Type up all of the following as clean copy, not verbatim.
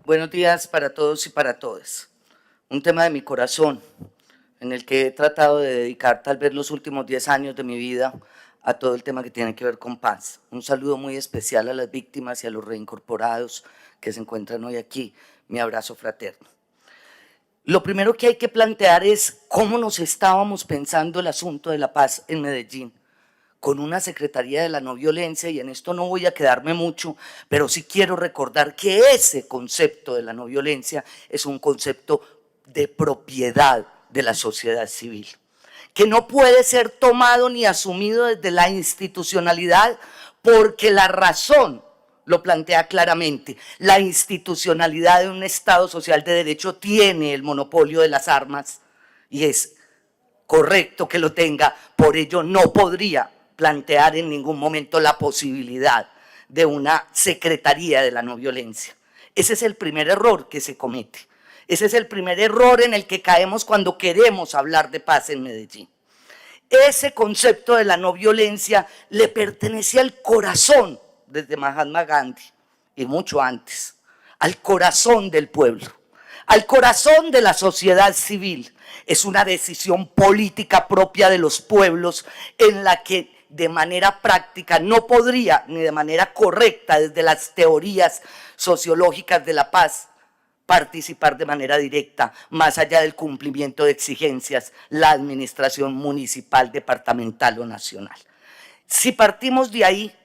Buenos días para todos y para todas. Un tema de mi corazón, en el que he tratado de dedicar tal vez los últimos 10 años de mi vida a todo el tema que tiene que ver con paz. Un saludo muy especial a las víctimas y a los reincorporados que se encuentran hoy aquí. Mi abrazo fraterno. Lo primero que hay que plantear es cómo nos estábamos pensando el asunto de la paz en Medellín, con una Secretaría de la No Violencia, y en esto no voy a quedarme mucho, pero sí quiero recordar que ese concepto de la no violencia es un concepto de propiedad de la sociedad civil, que no puede ser tomado ni asumido desde la institucionalidad, porque la razón lo plantea claramente. La institucionalidad de un Estado social de derecho tiene el monopolio de las armas y es correcto que lo tenga, por ello no podría plantear en ningún momento la posibilidad de una secretaría de la no violencia. Ese es el primer error que se comete. Ese es el primer error en el que caemos cuando queremos hablar de paz en Medellín. Ese concepto de la no violencia le pertenecía al corazón desde Mahatma Gandhi y mucho antes, al corazón del pueblo, al corazón de la sociedad civil. Es una decisión política propia de los pueblos en la que de manera práctica no podría, ni de manera correcta desde las teorías sociológicas de la paz, participar de manera directa, más allá del cumplimiento de exigencias, la administración municipal, departamental o nacional. Si partimos de ahí,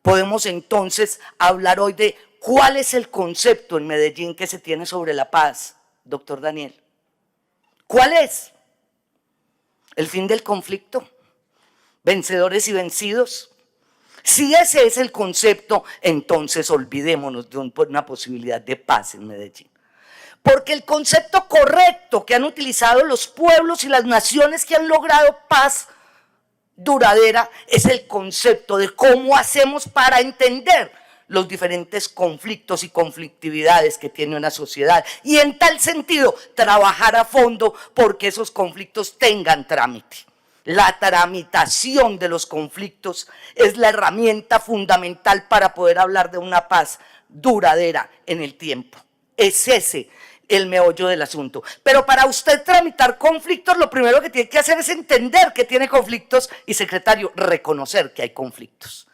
podemos entonces hablar hoy de cuál es el concepto en Medellín que se tiene sobre la paz, doctor Daniel. ¿Cuál es? ¿El fin del conflicto? ¿Vencedores y vencidos? Si ese es el concepto, entonces olvidémonos de una posibilidad de paz en Medellín. Porque el concepto correcto que han utilizado los pueblos y las naciones que han logrado paz duradera es el concepto de cómo hacemos para entender los diferentes conflictos y conflictividades que tiene una sociedad, y en tal sentido trabajar a fondo porque esos conflictos tengan trámite. La tramitación de los conflictos es la herramienta fundamental para poder hablar de una paz duradera en el tiempo. Es ese el meollo del asunto. Pero para usted tramitar conflictos, lo primero que tiene que hacer es entender que tiene conflictos y, secretario, reconocer que hay conflictos.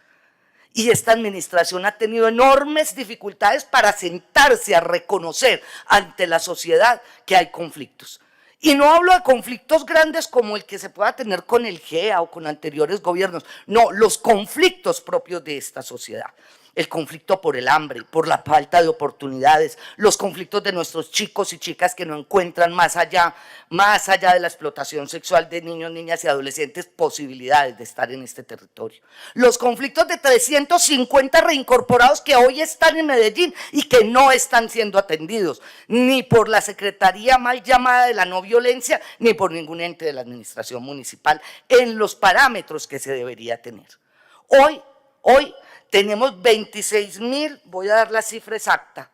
Y esta administración ha tenido enormes dificultades para sentarse a reconocer ante la sociedad que hay conflictos. Y no hablo de conflictos grandes como el que se pueda tener con el GEA o con anteriores gobiernos, no, los conflictos propios de esta sociedad. El conflicto por el hambre, por la falta de oportunidades, los conflictos de nuestros chicos y chicas que no encuentran más allá de la explotación sexual de niños, niñas y adolescentes posibilidades de estar en este territorio. Los conflictos de 350 reincorporados que hoy están en Medellín y que no están siendo atendidos, ni por la Secretaría mal llamada de la no violencia, ni por ningún ente de la administración municipal en los parámetros que se debería tener. Hoy tenemos 26.000, voy a dar la cifra exacta,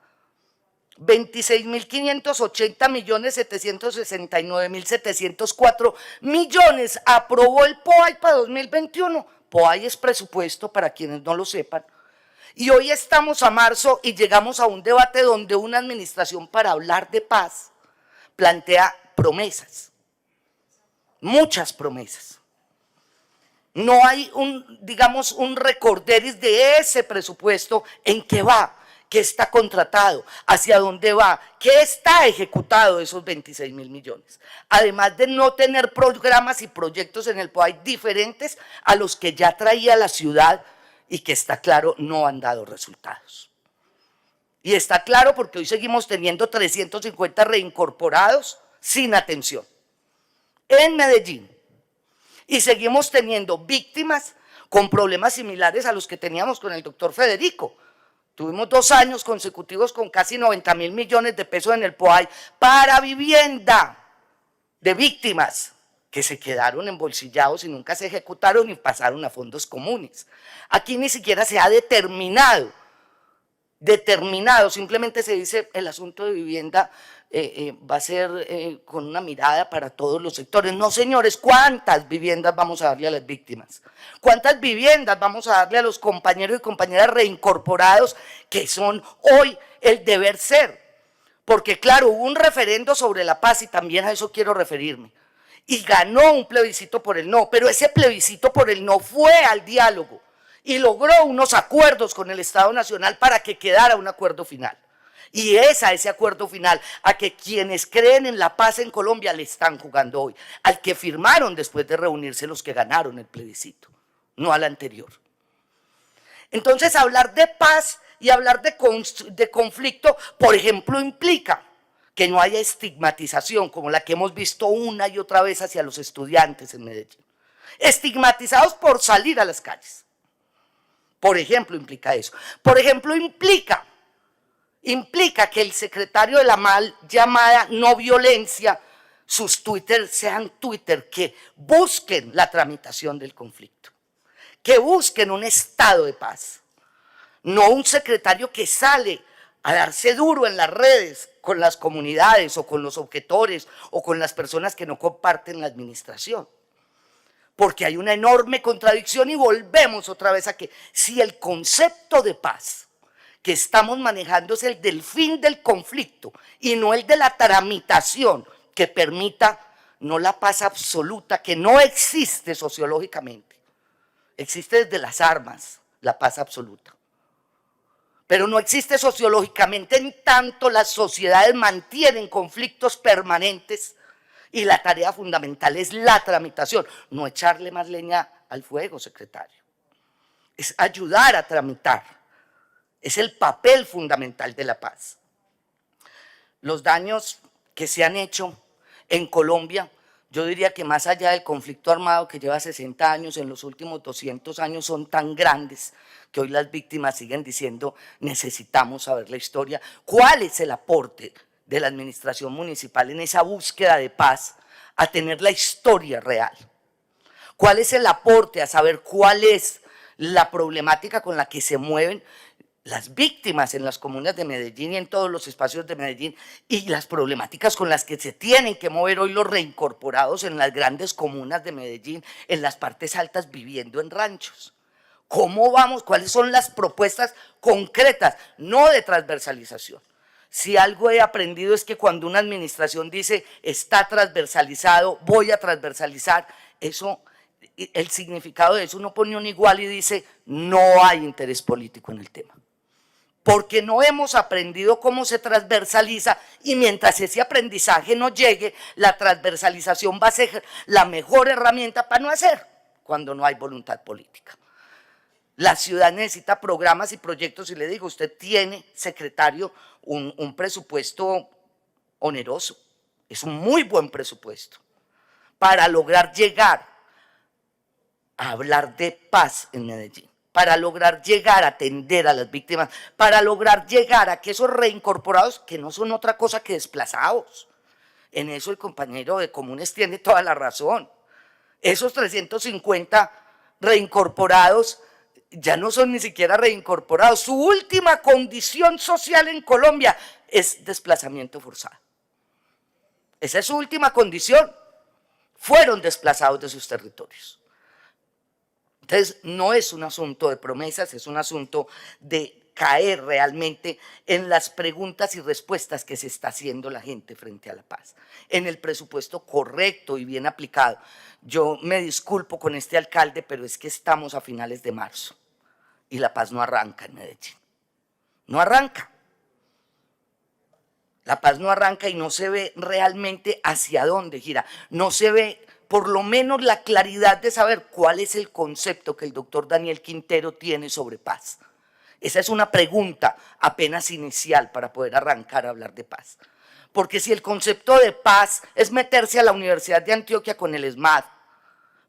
26.580.769.704 millones aprobó el POAI para 2021. POAI es presupuesto, para quienes no lo sepan. Y hoy estamos a marzo y llegamos a un debate donde una administración, para hablar de paz, plantea promesas, muchas promesas. No hay un recorderis de ese presupuesto, en qué va, qué está contratado, hacia dónde va, qué está ejecutado de esos 26.000 millones. Además de no tener programas y proyectos en el POAI diferentes a los que ya traía la ciudad y que, está claro, no han dado resultados. Y está claro porque hoy seguimos teniendo 350 reincorporados sin atención en Medellín. Y seguimos teniendo víctimas con problemas similares a los que teníamos con el doctor Federico. Tuvimos 2 años consecutivos con casi 90.000 millones de pesos en el POAI para vivienda de víctimas que se quedaron embolsillados y nunca se ejecutaron y pasaron a fondos comunes. Aquí ni siquiera se ha determinado, simplemente se dice el asunto de vivienda va a ser con una mirada para todos los sectores. No, señores, ¿cuántas viviendas vamos a darle a las víctimas? ¿Cuántas viviendas vamos a darle a los compañeros y compañeras reincorporados que son hoy el deber ser, porque claro, hubo un referendo sobre la paz y también a eso quiero referirme, y ganó un plebiscito por el no, pero ese plebiscito por el no fue al diálogo y logró unos acuerdos con el Estado Nacional para que quedara un acuerdo final. Y es a ese acuerdo final a que quienes creen en la paz en Colombia le están jugando hoy, al que firmaron después de reunirse los que ganaron el plebiscito, no al anterior. Entonces, hablar de paz y hablar de conflicto, por ejemplo, implica que no haya estigmatización como la que hemos visto una y otra vez hacia los estudiantes en Medellín. Estigmatizados por salir a las calles. Por ejemplo, implica eso. Por ejemplo, implica que el secretario de la mal llamada no violencia, sus Twitter sean Twitter que busquen la tramitación del conflicto, que busquen un estado de paz, no un secretario que sale a darse duro en las redes con las comunidades o con los objetores o con las personas que no comparten la administración. Porque hay una enorme contradicción y volvemos otra vez a que si el concepto de paz que estamos manejando es el del fin del conflicto y no el de la tramitación que permita no la paz absoluta, que no existe sociológicamente, existe desde las armas la paz absoluta, pero no existe sociológicamente en tanto las sociedades mantienen conflictos permanentes y la tarea fundamental es la tramitación, no echarle más leña al fuego, secretario, es ayudar a tramitar, es el papel fundamental de la paz. Los daños que se han hecho en Colombia, yo diría que más allá del conflicto armado que lleva 60 años, en los últimos 200 años son tan grandes que hoy las víctimas siguen diciendo necesitamos saber la historia. ¿Cuál es el aporte de la administración municipal en esa búsqueda de paz a tener la historia real? ¿Cuál es el aporte a saber cuál es la problemática con la que se mueven las víctimas en las comunas de Medellín y en todos los espacios de Medellín y las problemáticas con las que se tienen que mover hoy los reincorporados en las grandes comunas de Medellín, en las partes altas viviendo en ranchos? ¿Cómo vamos? ¿Cuáles son las propuestas concretas? No de transversalización. Si algo he aprendido es que cuando una administración dice está transversalizado, voy a transversalizar, eso, el significado de eso uno pone un igual y dice no hay interés político en el tema. Porque no hemos aprendido cómo se transversaliza y mientras ese aprendizaje no llegue, la transversalización va a ser la mejor herramienta para no hacer cuando no hay voluntad política. La ciudad necesita programas y proyectos y le digo, usted tiene, secretario, un presupuesto oneroso, es un muy buen presupuesto para lograr llegar a hablar de paz en Medellín, para lograr llegar a atender a las víctimas, para lograr llegar a que esos reincorporados, que no son otra cosa que desplazados, en eso el compañero de Comunes tiene toda la razón, esos 350 reincorporados ya no son ni siquiera reincorporados, su última condición social en Colombia es desplazamiento forzado, esa es su última condición, fueron desplazados de sus territorios. Entonces, no es un asunto de promesas, es un asunto de caer realmente en las preguntas y respuestas que se está haciendo la gente frente a la paz, en el presupuesto correcto y bien aplicado. Yo me disculpo con este alcalde, pero es que estamos a finales de marzo y la paz no arranca en Medellín, no arranca. La paz no arranca y no se ve realmente hacia dónde gira, no se ve por lo menos la claridad de saber cuál es el concepto que el doctor Daniel Quintero tiene sobre paz. Esa es una pregunta apenas inicial para poder arrancar a hablar de paz. Porque si el concepto de paz es meterse a la Universidad de Antioquia con el ESMAD,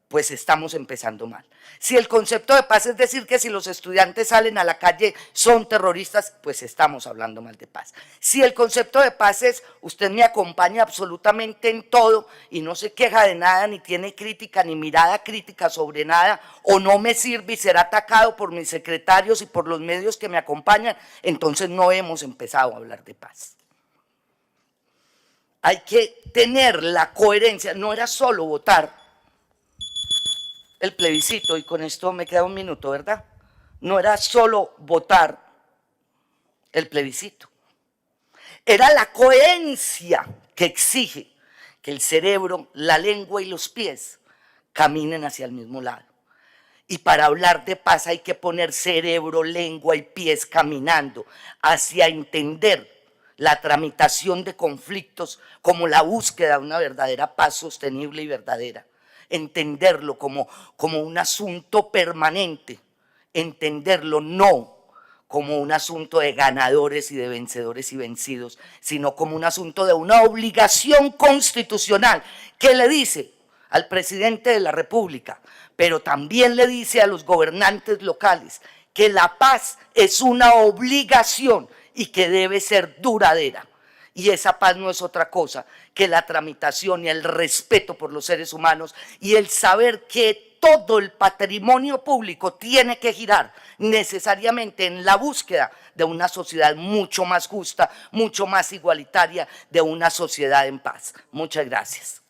pues estamos empezando mal. Si el concepto de paz es decir que si los estudiantes salen a la calle son terroristas, pues estamos hablando mal de paz. Si el concepto de paz es usted me acompaña absolutamente en todo y no se queja de nada, ni tiene crítica, ni mirada crítica sobre nada, o no me sirve y será atacado por mis secretarios y por los medios que me acompañan, entonces no hemos empezado a hablar de paz. Hay que tener la coherencia, no era solo votar el plebiscito, y con esto me queda un minuto, ¿verdad? No era solo votar el plebiscito, era la coherencia que exige que el cerebro, la lengua y los pies caminen hacia el mismo lado. Y para hablar de paz hay que poner cerebro, lengua y pies caminando hacia entender la tramitación de conflictos como la búsqueda de una verdadera paz sostenible y verdadera. Entenderlo como un asunto permanente, entenderlo no como un asunto de ganadores y de vencedores y vencidos, sino como un asunto de una obligación constitucional que le dice al presidente de la República, pero también le dice a los gobernantes locales que la paz es una obligación y que debe ser duradera. Y esa paz no es otra cosa que la tramitación y el respeto por los seres humanos y el saber que todo el patrimonio público tiene que girar necesariamente en la búsqueda de una sociedad mucho más justa, mucho más igualitaria, de una sociedad en paz. Muchas gracias.